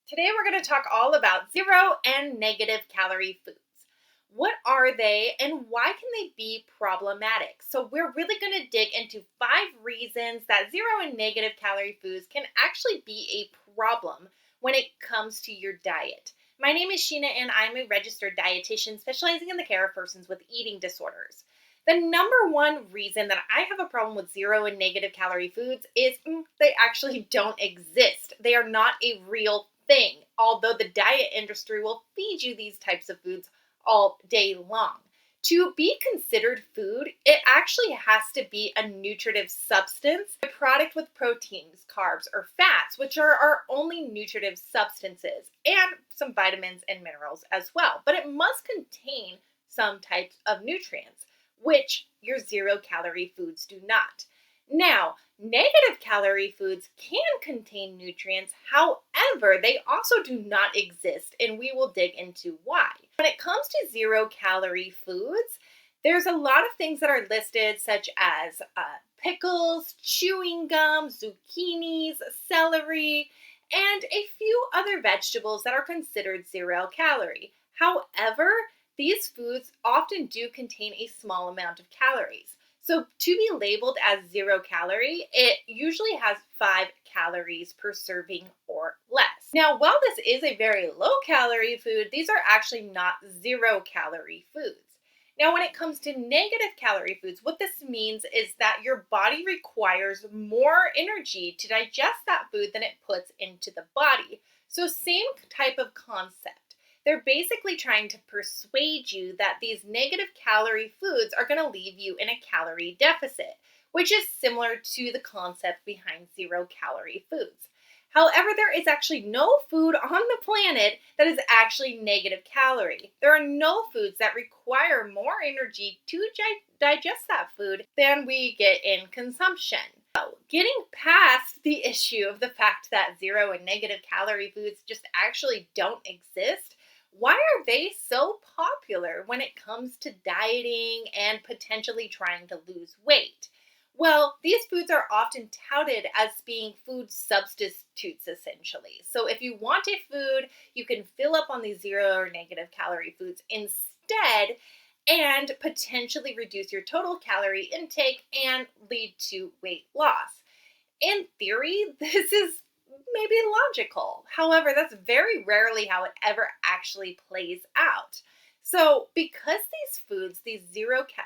Today we're going to talk all about zero and negative calorie foods. What are they and why can they be problematic? So we're really going to dig into 5 reasons that zero and negative calorie foods can actually be a problem when it comes to your diet. My name is Sheena and I'm a registered dietitian specializing in the care of persons with eating disorders. The number one reason that I have a problem with zero and negative calorie foods is they actually don't exist. They are not a real thing, although the diet industry will feed you these types of foods all day long. To be considered food, it actually has to be a nutritive substance, a product with proteins, carbs, or fats, which are our only nutritive substances, and some vitamins and minerals as well. But it must contain some types of nutrients, which your zero calorie foods do not. Now, negative calorie foods can contain nutrients, however, they also do not exist, and we will dig into why. When it comes to zero calorie foods, there's a lot of things that are listed, such as pickles, chewing gum, zucchinis, celery, and a few other vegetables that are considered zero calorie. However, these foods often do contain a small amount of calories. So to be labeled as zero calorie, it usually has 5 calories per serving or less. Now, while this is a very low calorie food, these are actually not zero calorie foods. Now, when it comes to negative calorie foods, what this means is that your body requires more energy to digest that food than it puts into the body. So same type of concept. They're basically trying to persuade you that these negative calorie foods are going to leave you in a calorie deficit, which is similar to the concept behind zero calorie foods. However, there is actually no food on the planet that is actually negative calorie. There are no foods that require more energy to digest that food than we get in consumption. So, getting past the issue of the fact that zero and negative calorie foods just actually don't exist, why are they so popular when it comes to dieting and potentially trying to lose weight? Well, these foods are often touted as being food substitutes, essentially. So, if you want a food, you can fill up on these zero or negative calorie foods instead and potentially reduce your total calorie intake and lead to weight loss. In theory, this is maybe logical. However, that's very rarely how it ever actually plays out. So, because these foods, these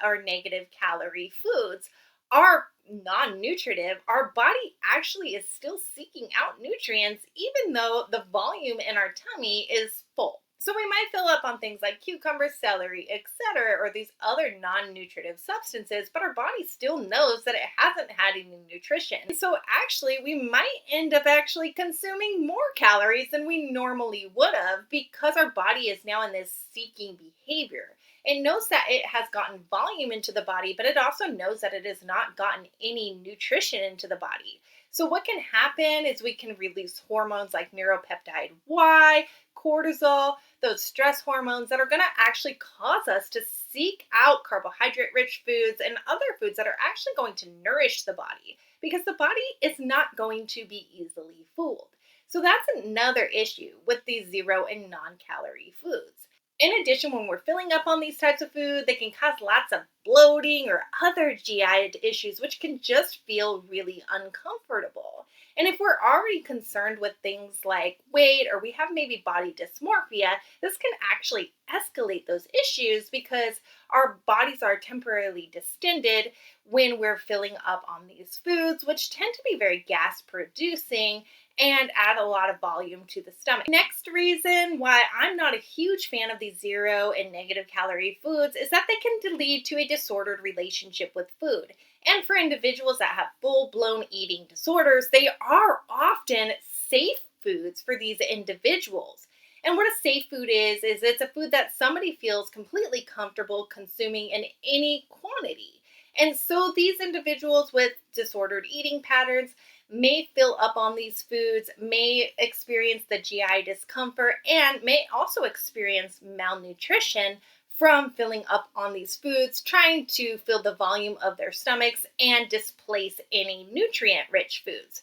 or negative calorie foods, are non nutritive, our body actually is still seeking out nutrients, even though the volume in our tummy is full. So we might fill up on things like cucumbers, celery, etc., or these other non-nutritive substances, but our body still knows that it hasn't had any nutrition. So actually, we might end up actually consuming more calories than we normally would have because our body is now in this seeking behavior. It knows that it has gotten volume into the body, but it also knows that it has not gotten any nutrition into the body. So what can happen is we can release hormones like neuropeptide Y, cortisol, those stress hormones that are going to actually cause us to seek out carbohydrate-rich foods and other foods that are actually going to nourish the body because the body is not going to be easily fooled. So that's another issue with these zero and non-calorie foods. In addition, when we're filling up on these types of food, they can cause lots of bloating or other GI issues, which can just feel really uncomfortable. And if we're already concerned with things like weight or we have maybe body dysmorphia, this can actually escalate those issues because our bodies are temporarily distended when we're filling up on these foods, which tend to be very gas producing and add a lot of volume to the stomach. Next reason why I'm not a huge fan of these zero and negative calorie foods is that they can lead to a disordered relationship with food. And for individuals that have full-blown eating disorders, they are often safe foods for these individuals. And what a safe food is it's a food that somebody feels completely comfortable consuming in any quantity. And so these individuals with disordered eating patterns may fill up on these foods, may experience the GI discomfort, and may also experience malnutrition from filling up on these foods, trying to fill the volume of their stomachs and displace any nutrient-rich foods.